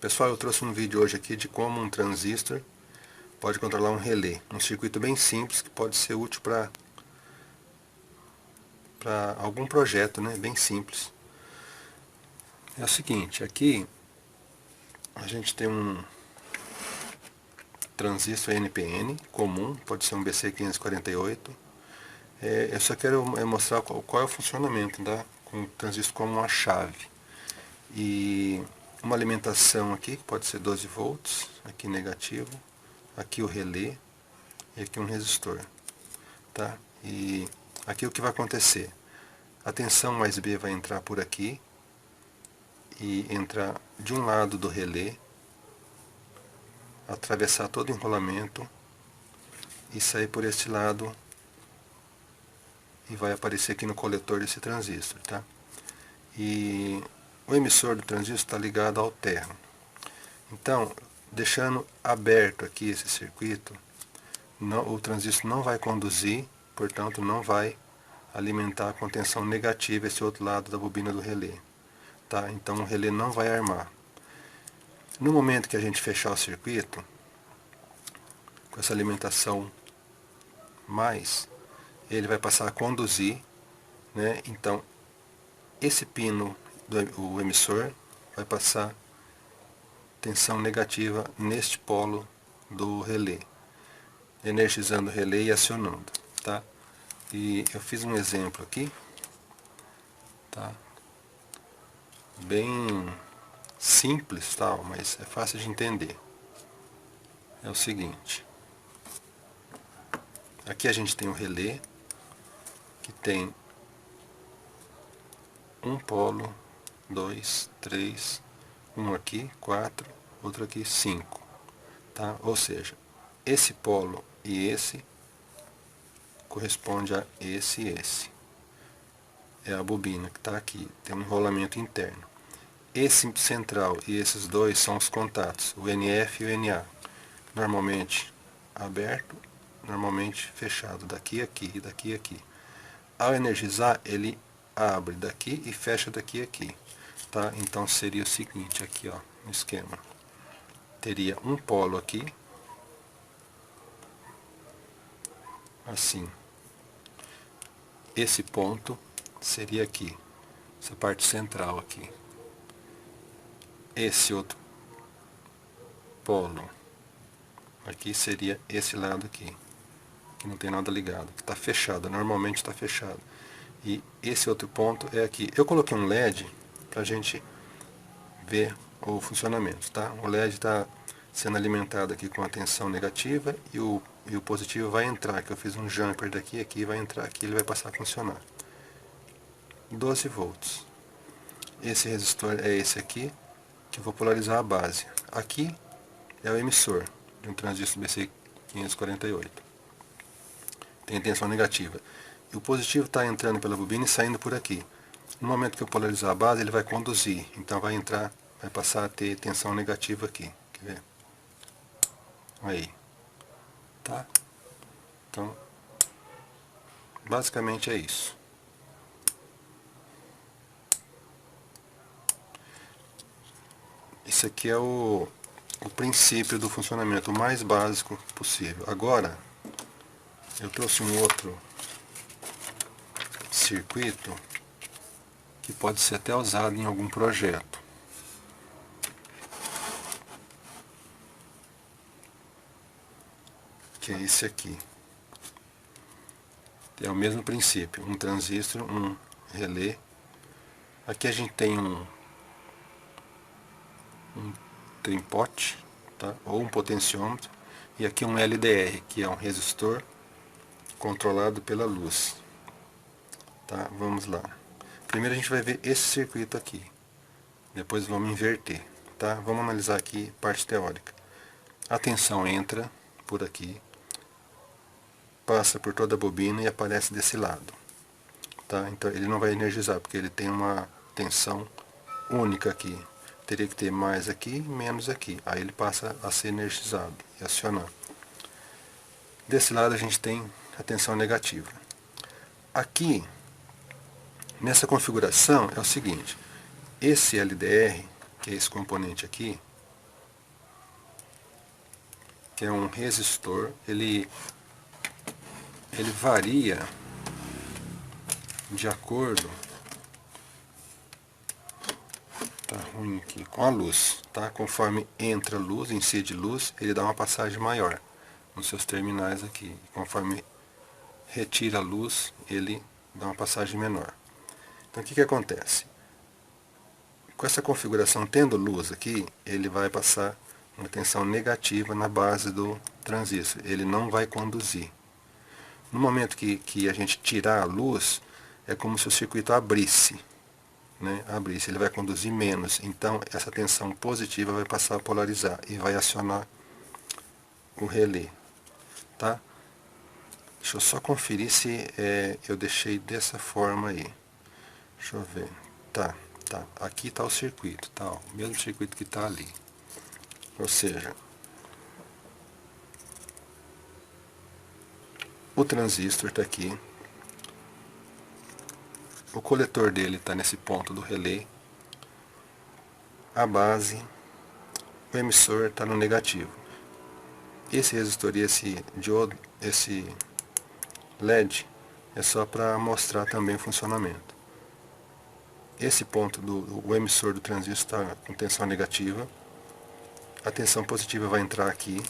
Pessoal, eu trouxe um vídeo hoje aqui de como um transistor pode controlar um relé. Um circuito bem simples que pode ser útil para algum projeto, né? Bem simples. É o seguinte, aqui a gente tem um transistor NPN comum, pode ser um BC548. Eu só quero mostrar qual é o funcionamento, tá? Com o transistor como uma chave. E uma alimentação aqui, que pode ser 12 volts, aqui negativo, aqui o relé e aqui um resistor, tá? E aqui o que vai acontecer? A tensão mais B vai entrar por aqui e entrar de um lado do relé, atravessar todo o enrolamento e sair por este lado e vai aparecer aqui no coletor desse transistor, tá? E o emissor do transistor está ligado ao terra. Então, deixando aberto aqui esse circuito, o transistor não vai conduzir, portanto não vai alimentar com tensão negativa esse outro lado da bobina do relé. Tá? Então o relé não vai armar. No momento que a gente fechar o circuito, com essa alimentação mais, ele vai passar a conduzir, né? Então esse pino do emissor vai passar tensão negativa neste polo do relé, energizando o relé e acionando, tá? E eu fiz um exemplo aqui, tá? Bem simples, tal, mas é fácil de entender. É o seguinte, aqui a gente tem o relé, que tem um polo, 2, 3, um aqui, 4, outro aqui, 5, tá? Ou seja, esse polo e esse corresponde a esse e esse. É a bobina que está aqui, tem um enrolamento interno. Esse central e esses dois são os contatos, o NF e o NA. Normalmente aberto, normalmente fechado, daqui a aqui e daqui a aqui. Ao energizar, ele abre daqui e fecha daqui a aqui. Tá? Então seria o seguinte, aqui ó, no esquema. Teria um polo aqui, assim. Esse ponto seria aqui, essa parte central aqui. Esse outro polo aqui seria esse lado aqui, que não tem nada ligado, que está fechado, normalmente está fechado. E esse outro ponto é aqui. Eu coloquei um LED para a gente ver o funcionamento, tá? O LED está sendo alimentado aqui com a tensão negativa e o positivo vai entrar, que eu fiz um jumper daqui, aqui vai entrar aqui, ele vai passar a funcionar. 12 volts. Esse resistor é esse aqui, que eu vou polarizar a base. Aqui é o emissor de um transistor BC548. Tem tensão negativa. E o positivo está entrando pela bobina e saindo por aqui. No momento que eu polarizar a base, ele vai conduzir. Então vai entrar, vai passar a ter tensão negativa aqui. Quer ver? Aí. Tá? Então, basicamente é isso. Isso aqui é o princípio do funcionamento mais básico possível. Agora, eu trouxe um outro circuito que pode ser até usado em algum projeto. Que é esse aqui. É o mesmo princípio, um transistor, um relé. Aqui a gente tem um trimpote, tá? Ou um potenciômetro, e aqui um LDR, que é um resistor controlado pela luz. Tá? Vamos lá. Primeiro a gente vai ver esse circuito aqui, depois vamos inverter. Tá? Vamos analisar aqui parte teórica. A tensão entra por aqui, passa por toda a bobina e aparece desse lado. Tá? Então ele não vai energizar, porque ele tem uma tensão única aqui. Teria que ter mais aqui, menos aqui. Aí ele passa a ser energizado e acionar. Desse lado a gente tem a tensão negativa. Aqui, nessa configuração, é o seguinte. Esse LDR, que é esse componente aqui, que é um resistor, ele varia de acordo, tá ruim aqui, com a luz, tá? Conforme entra luz, incide luz, ele dá uma passagem maior nos seus terminais aqui. Conforme retira a luz, ele dá uma passagem menor. Então o que acontece? Com essa configuração tendo luz aqui, ele vai passar uma tensão negativa na base do transistor. Ele não vai conduzir. No momento que a gente tirar a luz, é como se o circuito abrisse. Né? Abrisse, ele vai conduzir menos. Então essa tensão positiva vai passar a polarizar e vai acionar o relé. Tá? Deixa eu só conferir se eu deixei dessa forma aí. Deixa eu ver. Tá. Aqui está o circuito, tá? O mesmo circuito que está ali. Ou seja, o transistor está aqui. O coletor dele está nesse ponto do relé. A base, o emissor está no negativo. Esse resistor e esse diodo, esse LED, é só para mostrar também o funcionamento. Esse ponto o emissor do transistor está com tensão negativa. A tensão positiva vai entrar aqui.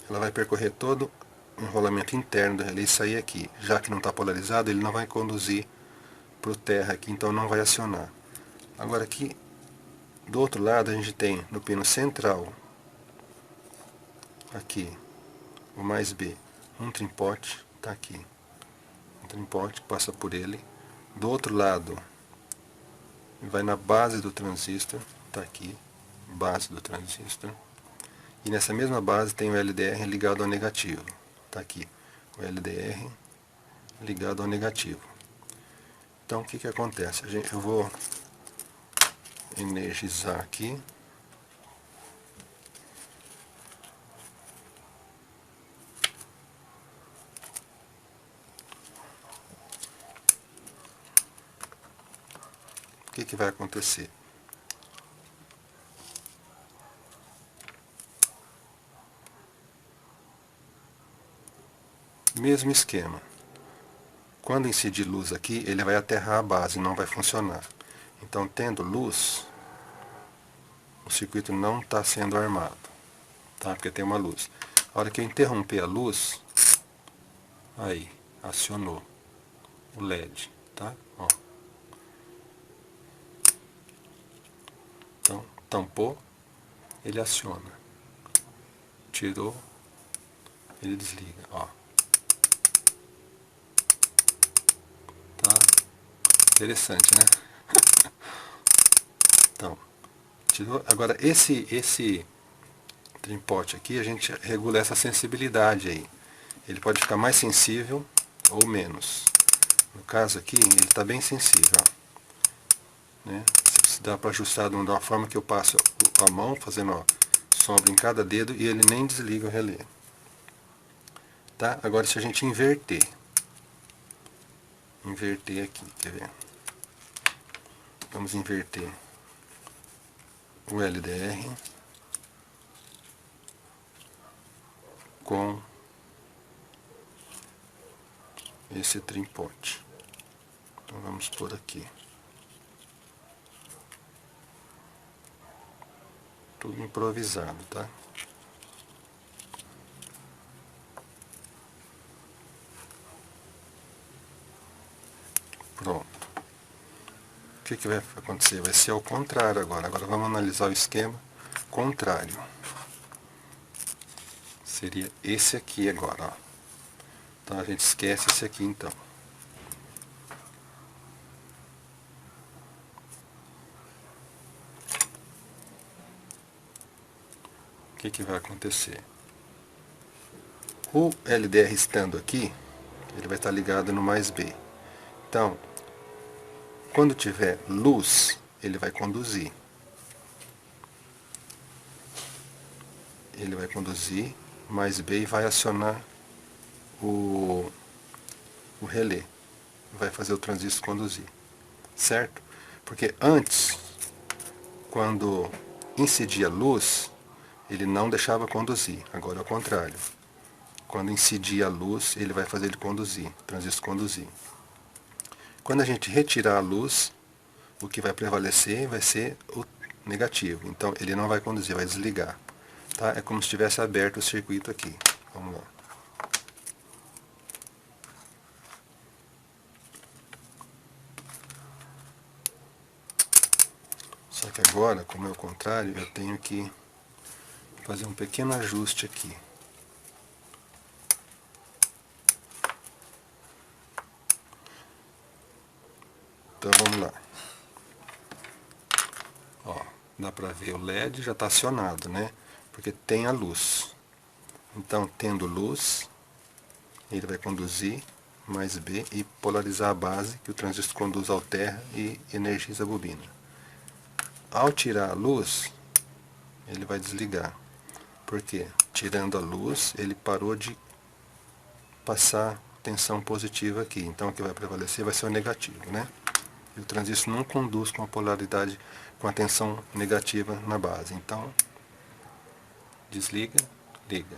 Ela vai percorrer todo o enrolamento interno do relé e sair aqui. Já que não está polarizado, ele não vai conduzir para o terra aqui, então não vai acionar. Agora aqui, do outro lado, a gente tem no pino central, aqui, o mais B, um trimpote, está aqui. Um trimpote passa por ele. Do outro lado, vai na base do transistor, está aqui, base do transistor. E nessa mesma base tem o LDR ligado ao negativo. Está aqui, o LDR ligado ao negativo. Então o que acontece? Eu vou energizar aqui. O que vai acontecer? Mesmo esquema. Quando incidir luz aqui, ele vai aterrar a base, não vai funcionar. Então, tendo luz, o circuito não está sendo armado, tá? Porque tem uma luz. A hora que eu interromper a luz, aí, acionou o LED, tá? Ó. Então, tampou, ele aciona. Tirou, ele desliga, ó. Tá? Interessante, né? Então, tirou. Agora, esse trimpote aqui, a gente regula essa sensibilidade aí. Ele pode ficar mais sensível ou menos. No caso aqui, ele está bem sensível, ó. Né? Se dá para ajustar de uma forma que eu passo a mão, fazendo ó, sombra em cada dedo, e ele nem desliga o relé. Tá? Agora, se a gente inverter aqui, quer ver? Vamos inverter o LDR com esse trimpote. Então vamos por aqui. Tudo improvisado, tá? Pronto. O que vai acontecer? Vai ser ao contrário agora. Agora vamos analisar o esquema contrário. Seria esse aqui agora, ó. Então a gente esquece esse aqui então. O que vai acontecer? O LDR estando aqui, ele vai estar ligado no mais B. Então, quando tiver luz, ele vai conduzir. Ele vai conduzir mais B e vai acionar o relé. Vai fazer o transistor conduzir. Certo? Porque antes, quando incidia luz, ele não deixava conduzir. Agora é o contrário. Quando incidir a luz, ele vai fazer ele conduzir, o transistor conduzir. Quando a gente retirar a luz, o que vai prevalecer vai ser o negativo. Então ele não vai conduzir, vai desligar. Tá? É como se tivesse aberto o circuito aqui. Vamos lá. Só que agora, como é o contrário, eu tenho que fazer um pequeno ajuste aqui. Então vamos lá. Ó, dá pra ver o LED já está acionado, né? Porque tem a luz. Então, tendo luz, ele vai conduzir mais B e polarizar a base, que o transistor conduz ao terra e energiza a bobina. Ao tirar a luz, ele vai desligar. Por quê? Tirando a luz, ele parou de passar tensão positiva aqui. Então, o que vai prevalecer vai ser o negativo, né? E o transistor não conduz com a polaridade, com a tensão negativa na base. Então, desliga, liga.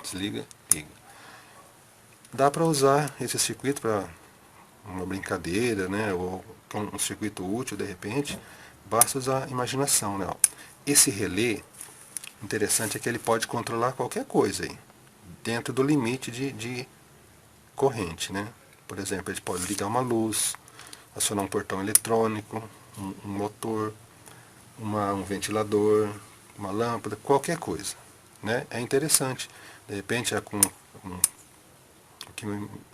Desliga, liga. Dá para usar esse circuito para uma brincadeira, né? Ou um circuito útil de repente. Basta usar a imaginação, né? Esse relé, interessante é que ele pode controlar qualquer coisa aí, dentro do limite de corrente, né? Por exemplo, ele pode ligar uma luz, acionar um portão eletrônico, um motor, um ventilador, uma lâmpada, qualquer coisa, né? É interessante. De repente,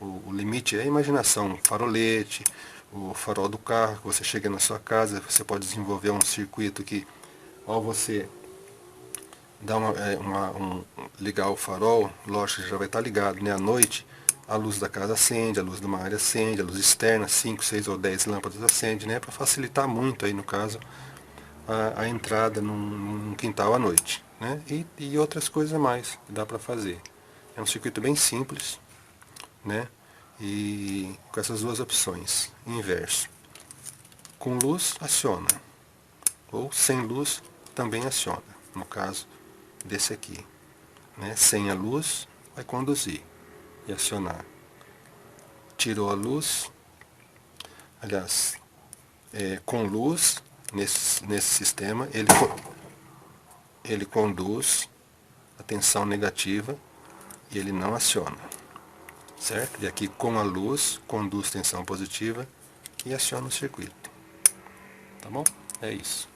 o limite é a imaginação, o farolete, o farol do carro, que você chega na sua casa, você pode desenvolver um circuito que, ao você dar ligar o farol, lógico que já vai estar ligado, né? À noite, a luz da casa acende, a luz de uma área acende, a luz externa, 5, 6 ou 10 lâmpadas acende, né? Para facilitar muito aí, no caso, a entrada num quintal à noite, né? E outras coisas mais que dá para fazer. É um circuito bem simples, né? E com essas duas opções, inverso. Com luz, aciona. Ou sem luz, também aciona. No caso desse aqui, né? Sem a luz, vai conduzir e acionar. Tirou a luz, aliás, com luz, nesse sistema, ele conduz a tensão negativa e ele não aciona. Certo? E aqui com a luz, conduz tensão positiva e aciona o circuito. Tá bom? É isso.